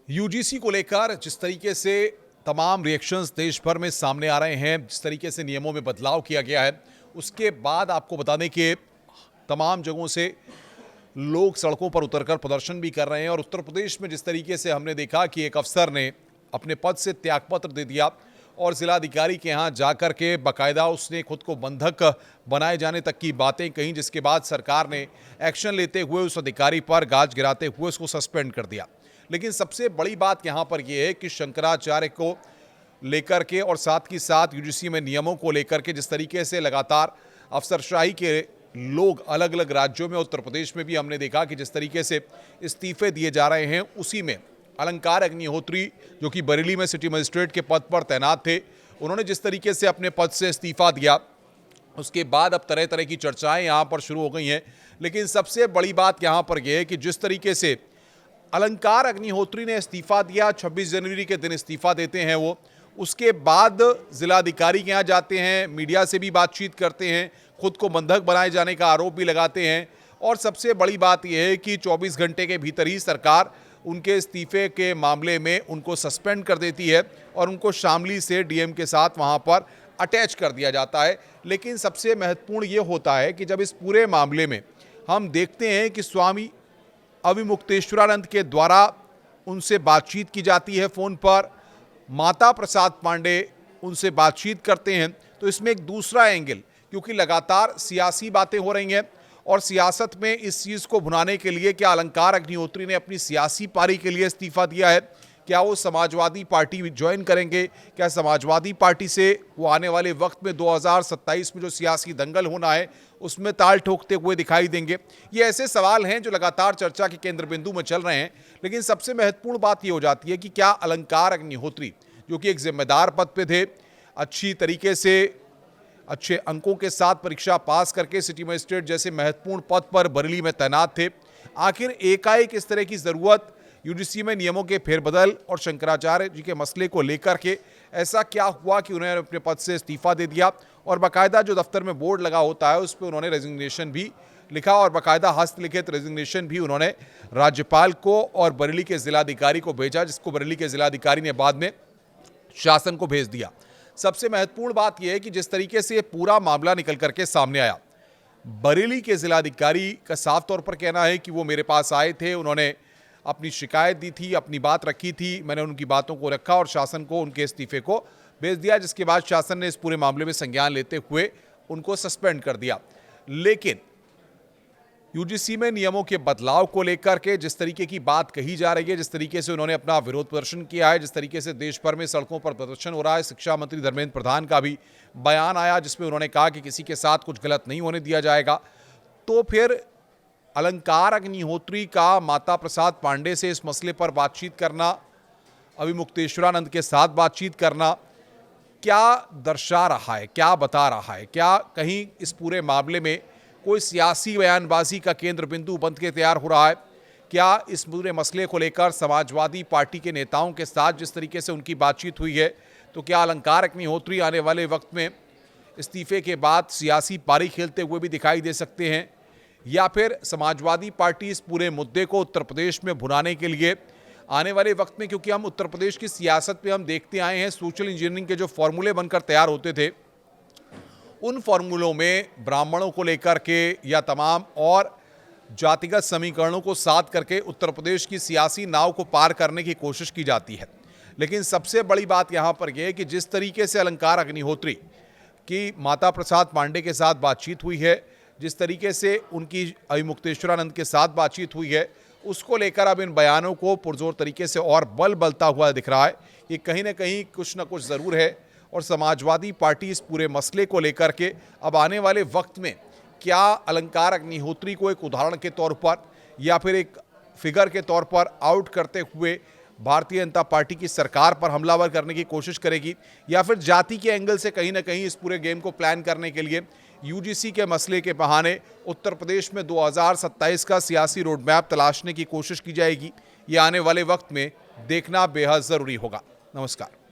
UGC को लेकर जिस तरीके से तमाम रिएक्शंस देश भर में सामने आ रहे हैं, जिस तरीके से नियमों में बदलाव किया गया है, उसके बाद आपको बता दें कि तमाम जगहों से लोग सड़कों पर उतरकर प्रदर्शन भी कर रहे हैं। और उत्तर प्रदेश में जिस तरीके से हमने देखा कि एक अफसर ने अपने पद से त्यागपत्र दे दिया और जिलाधिकारी के यहाँ जाकर के बाकायदा उसने खुद को बंधक बनाए जाने तक की बातें कहीं, जिसके बाद सरकार ने एक्शन लेते हुए उस अधिकारी पर गाज गिराते हुए उसको सस्पेंड कर दिया। लेकिन सबसे बड़ी बात यहाँ पर यह है कि शंकराचार्य को लेकर के और साथ ही साथ यूजीसी में नियमों को लेकर के जिस तरीके से लगातार अफसरशाही के लोग अलग अलग राज्यों में, उत्तर प्रदेश में भी हमने देखा कि जिस तरीके से इस्तीफे दिए जा रहे हैं, उसी में अलंकार अग्निहोत्री जो कि बरेली में सिटी मजिस्ट्रेट के पद पर तैनात थे, उन्होंने जिस तरीके से अपने पद से इस्तीफा दिया, उसके बाद अब तरह तरह की चर्चाएं यहाँ पर शुरू हो गई हैं। लेकिन सबसे बड़ी बात यहाँ पर यह है कि जिस तरीके से अलंकार अग्निहोत्री ने इस्तीफा दिया, 26 जनवरी के दिन इस्तीफा देते हैं वो, उसके बाद जिलाधिकारी के यहाँ जाते हैं, मीडिया से भी बातचीत करते हैं, खुद को बंधक बनाए जाने का आरोप भी लगाते हैं। और सबसे बड़ी बात यह है कि 24 घंटे के भीतर ही सरकार उनके इस्तीफे के मामले में उनको सस्पेंड कर देती है और उनको शामली से डीएम के साथ वहाँ पर अटैच कर दिया जाता है। लेकिन सबसे महत्वपूर्ण ये होता है कि जब इस पूरे मामले में हम देखते हैं कि स्वामी अविमुक्तेश्वरानंद के द्वारा उनसे बातचीत की जाती है फ़ोन पर, माता प्रसाद पांडे उनसे बातचीत करते हैं, तो इसमें एक दूसरा एंगल, क्योंकि लगातार सियासी बातें हो रही हैं और सियासत में इस चीज़ को भुनाने के लिए क्या अलंकार अग्निहोत्री ने अपनी सियासी पारी के लिए इस्तीफा दिया है, क्या वो समाजवादी पार्टी ज्वाइन करेंगे, क्या समाजवादी पार्टी से वो आने वाले वक्त में 2027 में जो सियासी दंगल होना है उसमें ताल ठोकते हुए दिखाई देंगे। ये ऐसे सवाल हैं जो लगातार चर्चा के केंद्र बिंदु में चल रहे हैं। लेकिन सबसे महत्वपूर्ण बात ये हो जाती है कि क्या अलंकार अग्निहोत्री जो कि एक जिम्मेदार पद पे थे, अच्छी तरीके से अच्छे अंकों के साथ परीक्षा पास करके सिटी मजिस्ट्रेट जैसे महत्वपूर्ण पद पर बरेली में तैनात थे, आखिर एकाएक इस तरह की ज़रूरत यूजीसी में नियमों के फेरबदल और शंकराचार्य जी के मसले को लेकर के ऐसा क्या हुआ कि उन्होंने अपने पद से इस्तीफा दे दिया और बाकायदा जो दफ्तर में बोर्ड लगा होता है उस पर उन्होंने रेजिग्नेशन भी लिखा और बाकायदा हस्तलिखित रेजिग्नेशन भी उन्होंने राज्यपाल को और बरेली के जिलाधिकारी को भेजा, जिसको बरेली के जिलाधिकारी ने बाद में शासन को भेज दिया। सबसे महत्वपूर्ण बात यह है कि जिस तरीके से पूरा मामला निकल करके सामने आया, बरेली के जिलाधिकारी का साफ तौर पर कहना है कि वो मेरे पास आए थे, उन्होंने अपनी शिकायत दी थी, अपनी बात रखी थी, मैंने उनकी बातों को रखा और शासन को उनके इस्तीफे को भेज दिया, जिसके बाद शासन ने इस पूरे मामले में संज्ञान लेते हुए उनको सस्पेंड कर दिया। लेकिन यूजीसी में नियमों के बदलाव को लेकर के जिस तरीके की बात कही जा रही है, जिस तरीके से उन्होंने अपना विरोध प्रदर्शन किया है, जिस तरीके से देश भर में सड़कों पर प्रदर्शन हो रहा है, शिक्षा मंत्री धर्मेंद्र प्रधान का भी बयान आया जिसमें उन्होंने कहा कि किसी के साथ कुछ गलत नहीं होने दिया जाएगा, तो फिर अलंकार अग्निहोत्री का माता प्रसाद पांडे से इस मसले पर बातचीत करना, अविमुक्तेश्वरानंद के साथ बातचीत करना क्या दर्शा रहा है, क्या बता रहा है? क्या कहीं इस पूरे मामले में कोई सियासी बयानबाजी का केंद्र बिंदु बन के तैयार हो रहा है? क्या इस पूरे मसले को लेकर समाजवादी पार्टी के नेताओं के साथ जिस तरीके से उनकी बातचीत हुई है, तो क्या अलंकार अग्निहोत्री आने वाले वक्त में इस्तीफे के बाद सियासी पारी खेलते हुए भी दिखाई दे सकते हैं? या फिर समाजवादी पार्टी इस पूरे मुद्दे को उत्तर प्रदेश में भुनाने के लिए आने वाले वक्त में, क्योंकि हम उत्तर प्रदेश की सियासत में हम देखते आए हैं सोशल इंजीनियरिंग के जो फॉर्मूले बनकर तैयार होते थे, उन फॉर्मूलों में ब्राह्मणों को लेकर के या तमाम और जातिगत समीकरणों को साध करके उत्तर प्रदेश की सियासी नाव को पार करने की कोशिश की जाती है। लेकिन सबसे बड़ी बात यहाँ पर यह है कि जिस तरीके से अलंकार अग्निहोत्री की माता प्रसाद पांडे के साथ बातचीत हुई है, जिस तरीके से उनकी अविमुक्तेश्वरानंद के साथ बातचीत हुई है, उसको लेकर अब इन बयानों को पुरजोर तरीके से और बल बलता हुआ दिख रहा है। ये कहीं ना कहीं कुछ ना कुछ ज़रूर है और समाजवादी पार्टी इस पूरे मसले को लेकर के अब आने वाले वक्त में क्या अलंकार अग्निहोत्री को एक उदाहरण के तौर पर या फिर एक फिगर के तौर पर आउट करते हुए भारतीय जनता पार्टी की सरकार पर हमलावर करने की कोशिश करेगी, या फिर जाति के एंगल से कहीं ना कहीं इस पूरे गेम को प्लान करने के लिए यूजीसी के मसले के बहाने उत्तर प्रदेश में 2027 का सियासी रोड मैप तलाशने की कोशिश की जाएगी। ये आने वाले वक्त में देखना बेहद ज़रूरी होगा। नमस्कार।